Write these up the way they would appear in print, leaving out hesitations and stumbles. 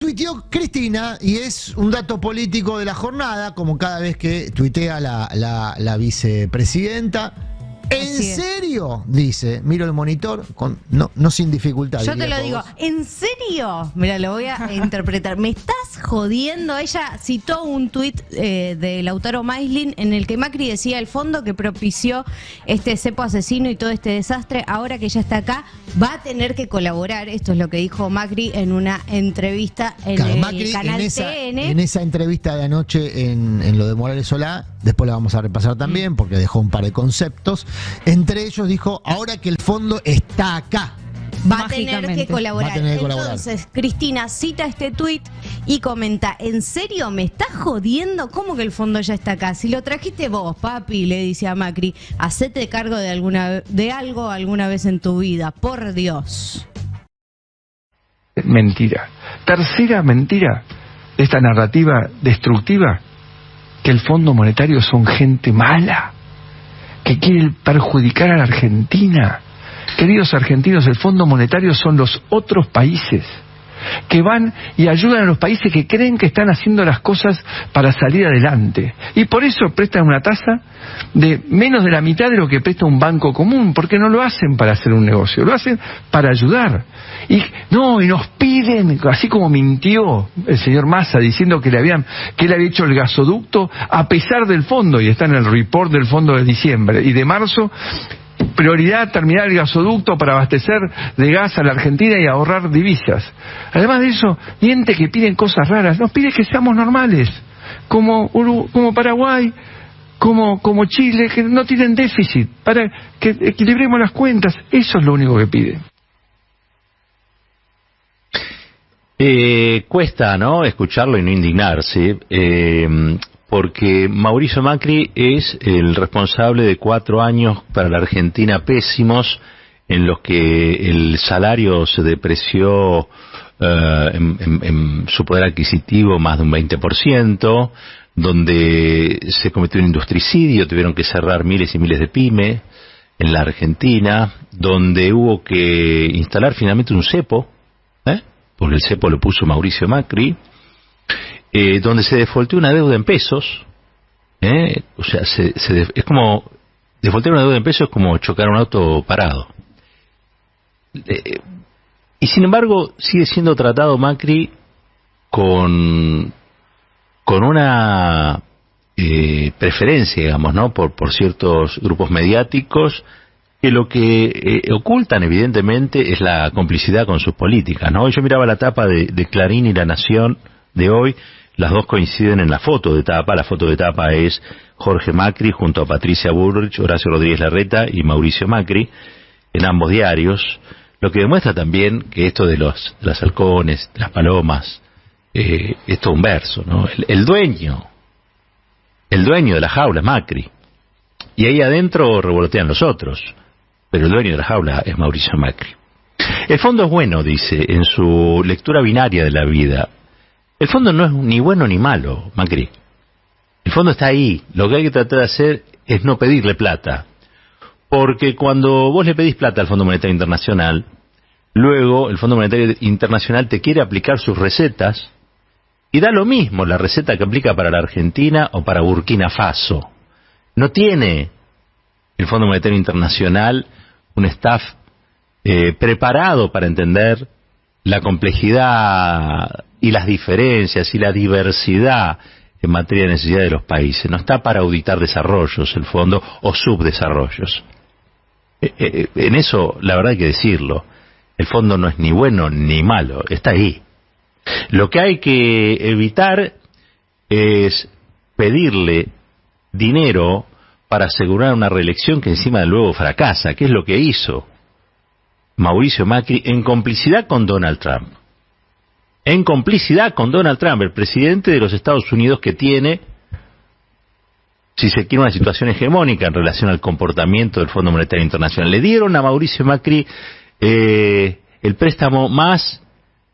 Tuiteó Cristina, y es un dato político de la jornada, como cada vez que tuitea la vicepresidenta. ¿En serio? Dice, miro el monitor, no sin dificultad. Yo te lo digo, ¿en serio? Mira, lo voy a interpretar. ¿Me estás jodiendo? Ella citó un tuit de Lautaro Maislin en el que Macri decía: el fondo que propició este cepo asesino y todo este desastre, ahora que ya está acá, va a tener que colaborar. Esto es lo que dijo Macri en una entrevista en el Macri, canal TN. En esa entrevista de anoche en lo de Morales Solá, después la vamos a repasar también, porque dejó un par de conceptos. Entre ellos dijo, ahora que el fondo está acá, va a tener que colaborar. Entonces, Cristina cita este tuit y comenta: ¿en serio me estás jodiendo? ¿Cómo que el fondo ya está acá? Si lo trajiste vos, papi, le dice a Macri, hacete cargo de algo alguna vez en tu vida, por Dios. Mentira. Tercera mentira de esta narrativa destructiva, que el Fondo Monetario son gente mala, que quiere perjudicar a la Argentina. Queridos argentinos, el Fondo Monetario son los otros países que van y ayudan a los países que creen que están haciendo las cosas para salir adelante. Y por eso prestan una tasa de menos de la mitad de lo que presta un banco común, porque no lo hacen para hacer un negocio, lo hacen para ayudar. Y nos piden, así como mintió el señor Massa diciendo que él había hecho el gasoducto a pesar del fondo, y está en el report del fondo de diciembre y de marzo. Prioridad, terminar el gasoducto para abastecer de gas a la Argentina y ahorrar divisas. Además de eso, gente que piden cosas raras, nos pide que seamos normales, como Paraguay, como Chile, que no tienen déficit, para que equilibremos las cuentas. Eso es lo único que piden. Cuesta, ¿no?, escucharlo y no indignarse, porque Mauricio Macri es el responsable de 4 años para la Argentina pésimos, en los que el salario se depreció en su poder adquisitivo más de un 20%, donde se cometió un industricidio, tuvieron que cerrar miles y miles de pymes en la Argentina, donde hubo que instalar finalmente un cepo, porque el cepo lo puso Mauricio Macri, donde se defaultó una deuda en pesos, o sea, es como defaultar una deuda en pesos, es como chocar un auto parado, y sin embargo sigue siendo tratado Macri con una preferencia, digamos, ¿no?, por ciertos grupos mediáticos, que lo que ocultan evidentemente es la complicidad con sus políticas, ¿no? Yo miraba la tapa de Clarín y La Nación de hoy. Las dos coinciden en la foto de tapa. La foto de tapa es Jorge Macri junto a Patricia Bullrich, Horacio Rodríguez Larreta y Mauricio Macri, en ambos diarios, lo que demuestra también que esto de los halcones, las palomas, es todo un verso, ¿no? El dueño de la jaula es Macri, y ahí adentro revolotean los otros, pero el dueño de la jaula es Mauricio Macri. El fondo es bueno, dice, en su lectura binaria de la vida. El fondo no es ni bueno ni malo, Macri. El fondo está ahí. Lo que hay que tratar de hacer es no pedirle plata. Porque cuando vos le pedís plata al Fondo Monetario Internacional, luego el Fondo Monetario Internacional te quiere aplicar sus recetas, y da lo mismo la receta que aplica para la Argentina o para Burkina Faso. No tiene el Fondo Monetario Internacional un staff preparado para entender la complejidad y las diferencias y la diversidad en materia de necesidad de los países. No está para auditar desarrollos el fondo, o subdesarrollos. En eso, la verdad hay que decirlo, el fondo no es ni bueno ni malo, está ahí. Lo que hay que evitar es pedirle dinero para asegurar una reelección que encima luego fracasa, que es lo que hizo Mauricio Macri en complicidad con Donald Trump. En complicidad con Donald Trump, el presidente de los Estados Unidos, que tiene, si se quiere, una situación hegemónica en relación al comportamiento del Fondo Monetario Internacional. Le dieron a Mauricio Macri el préstamo más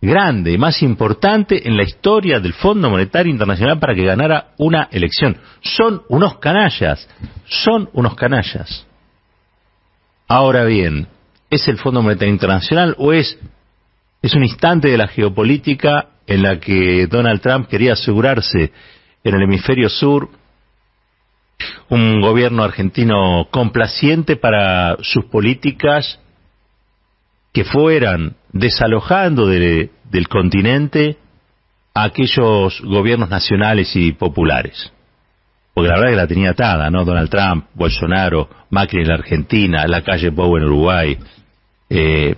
grande, más importante en la historia del Fondo Monetario Internacional para que ganara una elección. Son unos canallas, son unos canallas. Ahora bien, ¿es el Fondo Monetario Internacional o es un instante de la geopolítica en la que Donald Trump quería asegurarse en el hemisferio sur un gobierno argentino complaciente para sus políticas que fueran desalojando del continente a aquellos gobiernos nacionales y populares. Porque la verdad que la tenía atada, ¿no? Donald Trump, Bolsonaro, Macri en la Argentina, Lacalle Pou en Uruguay,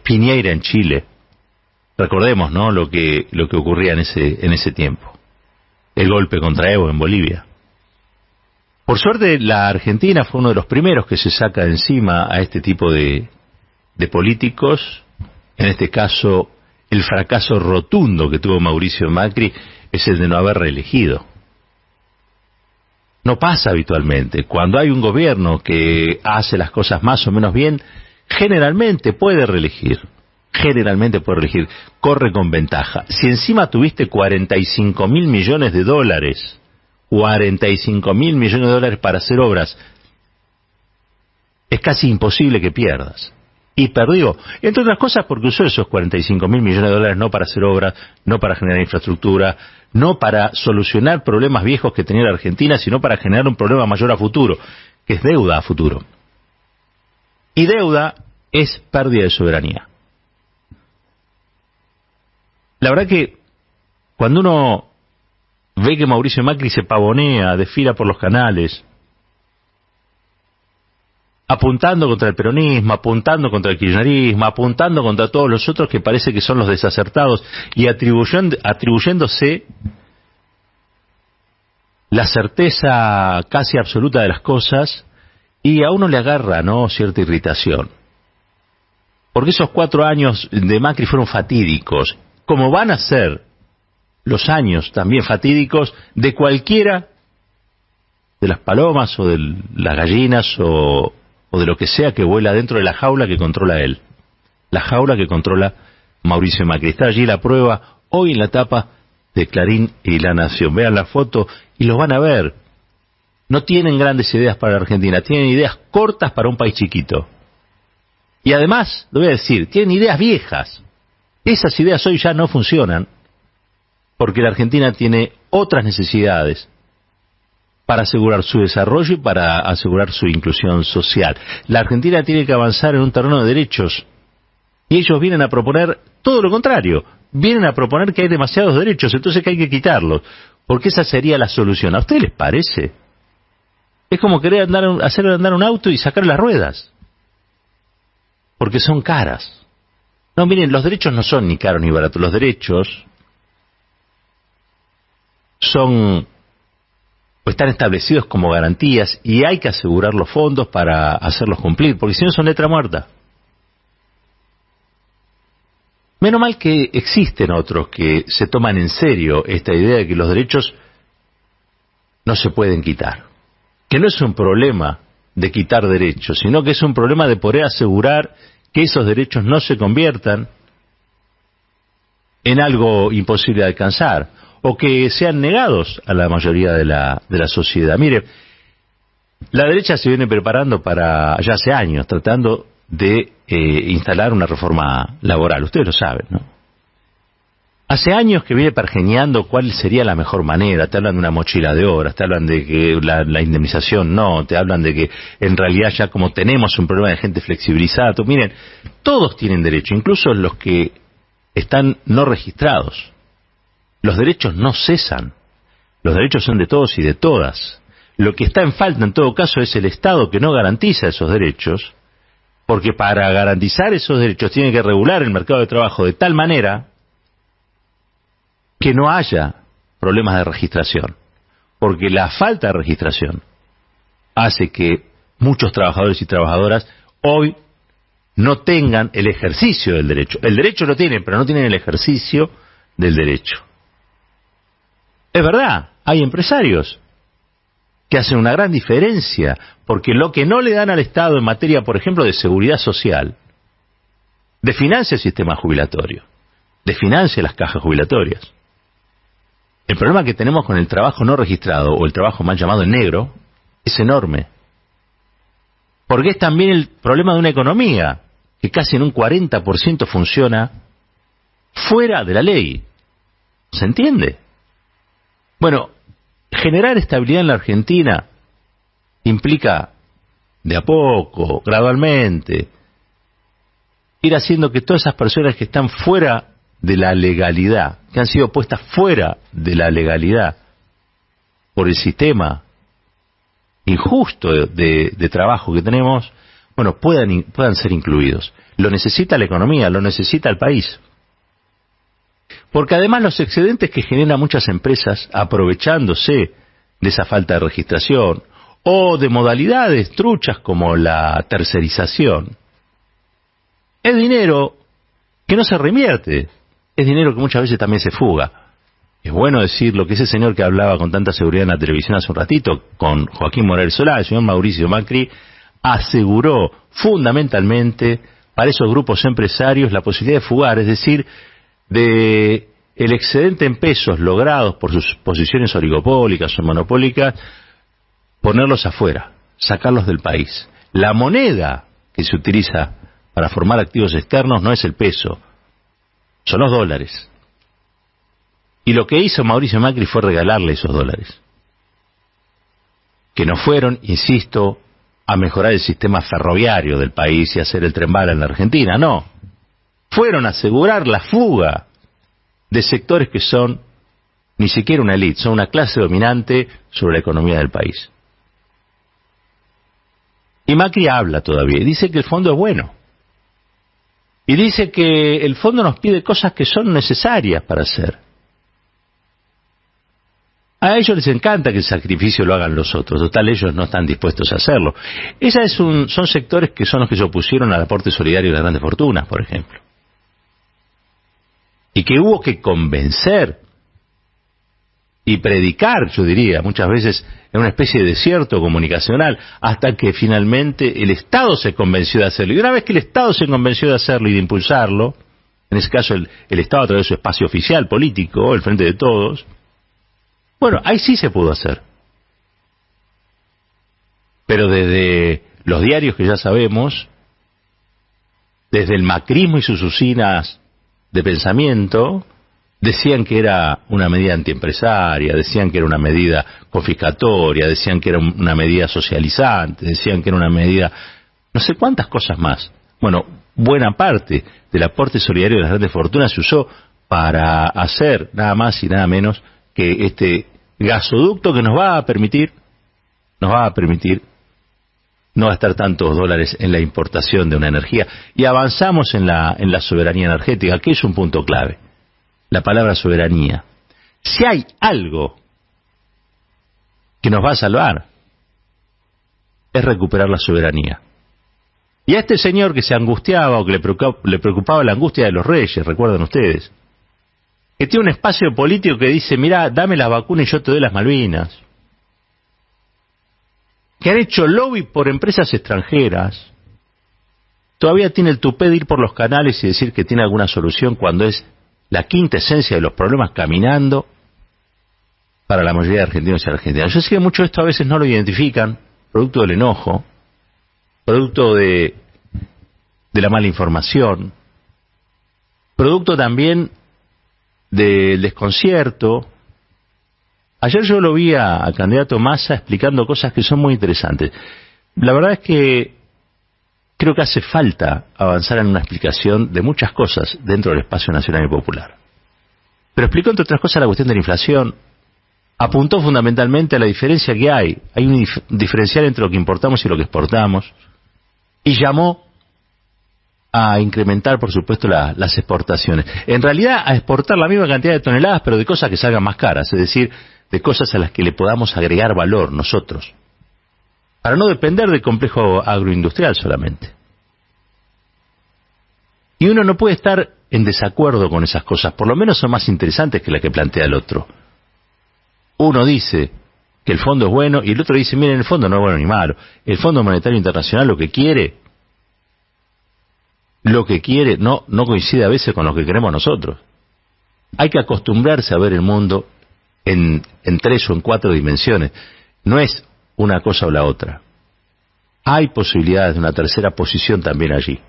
Piñera en Chile. Recordemos, ¿no? Lo que ocurría en ese tiempo. El golpe contra Evo en Bolivia. Por suerte, la Argentina fue uno de los primeros que se saca de encima a este tipo de políticos. En este caso, el fracaso rotundo que tuvo Mauricio Macri es el de no haber reelegido. No pasa habitualmente. Cuando hay un gobierno que hace las cosas más o menos bien, generalmente puede reelegir. Corre con ventaja. Si encima tuviste 45.000 millones de dólares, 45.000 millones de dólares para hacer obras, es casi imposible que pierdas. Y perdió, entre otras cosas porque usó esos 45.000 millones de dólares no para hacer obras, no para generar infraestructura, no para solucionar problemas viejos que tenía la Argentina, sino para generar un problema mayor a futuro, que es deuda a futuro. Y deuda es pérdida de soberanía. La verdad que cuando uno ve que Mauricio Macri se pavonea, desfila por los canales, apuntando contra el peronismo, apuntando contra el kirchnerismo, apuntando contra todos los otros que parece que son los desacertados y atribuyéndose la certeza casi absoluta de las cosas, y a uno le agarra, ¿no?, cierta irritación. Porque esos 4 años de Macri fueron fatídicos, como van a ser los años también fatídicos de cualquiera de las palomas o de las gallinas o de lo que sea que vuela dentro de la jaula que controla él. La jaula que controla Mauricio Macri. Está allí la prueba, hoy en la tapa de Clarín y La Nación. Vean la foto y lo van a ver. No tienen grandes ideas para la Argentina, tienen ideas cortas para un país chiquito. Y además, lo voy a decir, tienen ideas viejas. Esas ideas hoy ya no funcionan, porque la Argentina tiene otras necesidades para asegurar su desarrollo y para asegurar su inclusión social. La Argentina tiene que avanzar en un terreno de derechos, y ellos vienen a proponer todo lo contrario. Vienen a proponer que hay demasiados derechos, entonces que hay que quitarlos, porque esa sería la solución. ¿A ustedes les parece? Es como querer hacer andar un auto y sacar las ruedas, porque son caras. No, miren, los derechos no son ni caros ni baratos. Los derechos están establecidos como garantías y hay que asegurar los fondos para hacerlos cumplir, porque si no son letra muerta. Menos mal que existen otros que se toman en serio esta idea de que los derechos no se pueden quitar. Que no es un problema de quitar derechos, sino que es un problema de poder asegurar que esos derechos no se conviertan en algo imposible de alcanzar, o que sean negados a la mayoría de la sociedad. Mire, la derecha se viene preparando para, ya hace años, tratando de instalar una reforma laboral. Ustedes lo saben, ¿no? Hace años que viene pergeñando cuál sería la mejor manera. Te hablan de una mochila de horas, te hablan de que la indemnización no, te hablan de que en realidad ya como tenemos un problema de gente flexibilizada. Miren, todos tienen derecho, incluso los que están no registrados. Los derechos no cesan. Los derechos son de todos y de todas. Lo que está en falta en todo caso es el Estado, que no garantiza esos derechos, porque para garantizar esos derechos tiene que regular el mercado de trabajo de tal manera que no haya problemas de registración, porque la falta de registración hace que muchos trabajadores y trabajadoras hoy no tengan el ejercicio del derecho. El derecho lo tienen, pero no tienen el ejercicio del derecho. Es verdad, hay empresarios que hacen una gran diferencia, porque lo que no le dan al Estado en materia, por ejemplo, de seguridad social, desfinancia el sistema jubilatorio, desfinancia las cajas jubilatorias. El problema que tenemos con el trabajo no registrado, o el trabajo mal llamado en negro, es enorme. Porque es también el problema de una economía que casi en un 40% funciona fuera de la ley. ¿Se entiende? Bueno, generar estabilidad en la Argentina implica de a poco, gradualmente, ir haciendo que todas esas personas que están fuera de la legalidad, que han sido puestas fuera de la legalidad por el sistema injusto de trabajo que tenemos, bueno, puedan ser incluidos. Lo necesita la economía, lo necesita el país. Porque además los excedentes que generan muchas empresas aprovechándose de esa falta de registración o de modalidades truchas como la tercerización, es dinero que no se reinvierte, es dinero que muchas veces también se fuga. Es bueno decir lo que ese señor que hablaba con tanta seguridad en la televisión hace un ratito, con Joaquín Morel Solá, el señor Mauricio Macri, aseguró fundamentalmente para esos grupos empresarios la posibilidad de fugar, es decir, de el excedente en pesos logrados por sus posiciones oligopólicas o monopólicas, ponerlos afuera, sacarlos del país. La moneda que se utiliza para formar activos externos no es el peso, son los dólares. Y lo que hizo Mauricio Macri fue regalarle esos dólares, que no fueron, insisto, a mejorar el sistema ferroviario del país y hacer el tren bala en la Argentina, no. Fueron a asegurar la fuga de sectores que son ni siquiera una élite, son una clase dominante sobre la economía del país. Y Macri habla todavía y dice que el fondo es bueno. Y dice que el fondo nos pide cosas que son necesarias para hacer. A ellos les encanta que el sacrificio lo hagan los otros, total ellos no están dispuestos a hacerlo. Son sectores que son los que se opusieron al aporte solidario de las grandes fortunas, por ejemplo. Y que hubo que convencer y predicar, yo diría, muchas veces en una especie de desierto comunicacional, hasta que finalmente el Estado se convenció de hacerlo. Y una vez que el Estado se convenció de hacerlo y de impulsarlo, en ese caso el Estado a través de su espacio oficial político, el Frente de Todos, bueno, ahí sí se pudo hacer. Pero desde los diarios que ya sabemos, desde el macrismo y sus usinas de pensamiento, decían que era una medida antiempresaria, decían que era una medida confiscatoria, decían que era una medida socializante, decían que era una medida no sé cuántas cosas más. Bueno, buena parte del aporte solidario de las grandes fortunas se usó para hacer nada más y nada menos que este gasoducto que nos va a permitir no gastar tantos dólares en la importación de una energía, y avanzamos en la soberanía energética, que es un punto clave, la palabra soberanía. Si hay algo que nos va a salvar, es recuperar la soberanía. Y a este señor que se angustiaba o que le preocupaba la angustia de los reyes, recuerdan ustedes, que tiene un espacio político que dice, mirá, dame las vacunas y yo te doy las Malvinas, que han hecho lobby por empresas extranjeras, todavía tiene el tupé de ir por los canales y decir que tiene alguna solución cuando es la quinta esencia de los problemas caminando para la mayoría de argentinos y argentinas. Yo sé que mucho de esto a veces no lo identifican, producto del enojo, producto de la mala información, producto también del desconcierto. Ayer yo lo vi al candidato Massa explicando cosas que son muy interesantes. La verdad es que creo que hace falta avanzar en una explicación de muchas cosas dentro del espacio nacional y popular. Pero explicó, entre otras cosas, la cuestión de la inflación. Apuntó fundamentalmente a la diferencia que hay. Hay un diferencial entre lo que importamos y lo que exportamos. Y llamó a incrementar, por supuesto, las exportaciones. En realidad, a exportar la misma cantidad de toneladas, pero de cosas que salgan más caras. Es decir, de cosas a las que le podamos agregar valor nosotros, para no depender del complejo agroindustrial solamente. Y uno no puede estar en desacuerdo con esas cosas, por lo menos son más interesantes que las que plantea el otro. Uno dice que el fondo es bueno y el otro dice, miren, el fondo no es bueno ni malo. El Fondo Monetario Internacional lo que quiere no coincide a veces con lo que queremos nosotros. Hay que acostumbrarse a ver el mundo en 3 o en 4 dimensiones. No es una cosa o la otra. Hay posibilidades de una tercera posición también allí.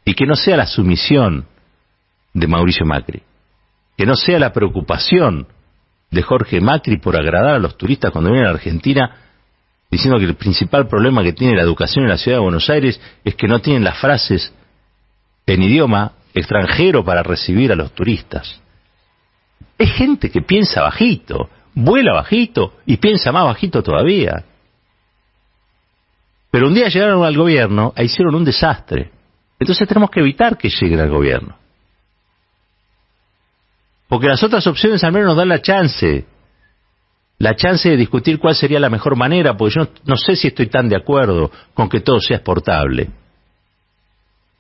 Y que no sea la sumisión de Mauricio Macri. que no sea la preocupación de Jorge Macri por agradar a los turistas cuando vienen a Argentina, diciendo que el principal problema que tiene la educación en la ciudad de Buenos Aires es que no tienen las frases en idioma extranjero para recibir a los turistas. Es gente que piensa bajito, vuela bajito y piensa más bajito todavía. Pero un día llegaron al gobierno e hicieron un desastre. Entonces tenemos que evitar que lleguen al gobierno. Porque las otras opciones al menos nos dan la chance de discutir cuál sería la mejor manera, porque yo no sé si estoy tan de acuerdo con que todo sea exportable.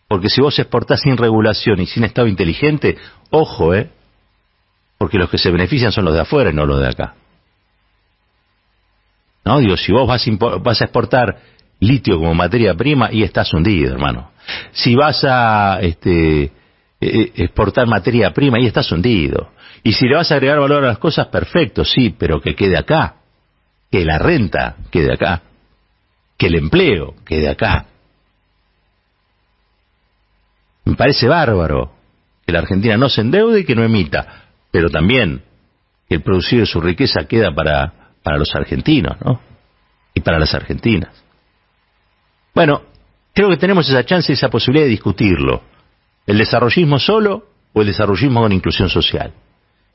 Porque si vos exportás sin regulación y sin Estado inteligente, ojo, porque los que se benefician son los de afuera y no los de acá. No, digo, si vos vas a exportar litio como materia prima, y estás hundido, hermano. Si vas a exportar materia prima, y estás hundido. Y si le vas a agregar valor a las cosas, perfecto, sí, pero que quede acá. Que la renta quede acá. Que el empleo quede acá. Me parece bárbaro que la Argentina no se endeude y que no emita, pero también que el producir de su riqueza queda para los argentinos, ¿no? Y para las argentinas. Bueno, creo que tenemos esa chance y esa posibilidad de discutirlo. ¿El desarrollismo solo o el desarrollismo con inclusión social?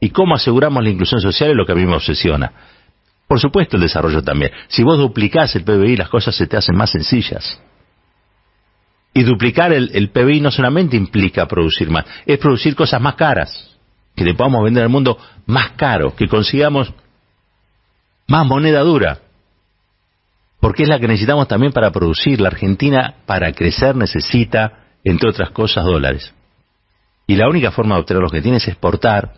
¿Y cómo aseguramos la inclusión social? Es lo que a mí me obsesiona. Por supuesto el desarrollo también. Si vos duplicás el PBI, las cosas se te hacen más sencillas. Y duplicar el PBI no solamente implica producir más, es producir cosas más caras, que le podamos vender al mundo más caro, que consigamos más moneda dura, porque es la que necesitamos también para producir. La Argentina, para crecer, necesita, entre otras cosas, dólares. Y la única forma de obtener los que tiene es exportar,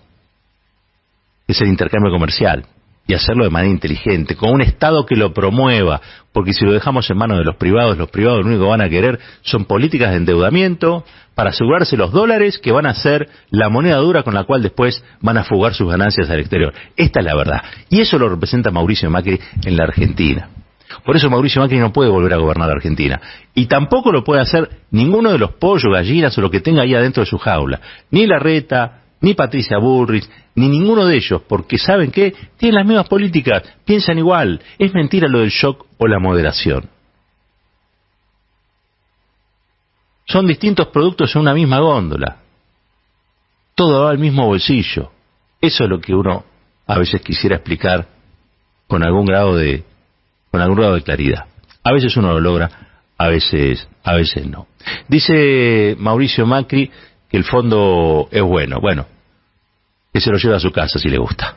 es el intercambio comercial, y hacerlo de manera inteligente, con un Estado que lo promueva, porque si lo dejamos en manos de los privados lo único que van a querer son políticas de endeudamiento para asegurarse los dólares que van a ser la moneda dura con la cual después van a fugar sus ganancias al exterior. Esta es la verdad. Y eso lo representa Mauricio Macri en la Argentina. Por eso Mauricio Macri no puede volver a gobernar la Argentina. Y tampoco lo puede hacer ninguno de los pollos, gallinas o lo que tenga ahí adentro de su jaula. Ni Larreta, ni Patricia Bullrich, ni ninguno de ellos, porque ¿saben qué? Tienen las mismas políticas, piensan igual. Es mentira lo del shock o la moderación. Son distintos productos en una misma góndola. Todo va al mismo bolsillo. Eso es lo que uno a veces quisiera explicar con algún grado de claridad. A veces uno lo logra, a veces no. Dice Mauricio Macri que el fondo es bueno. Bueno, que se lo lleve a su casa si le gusta.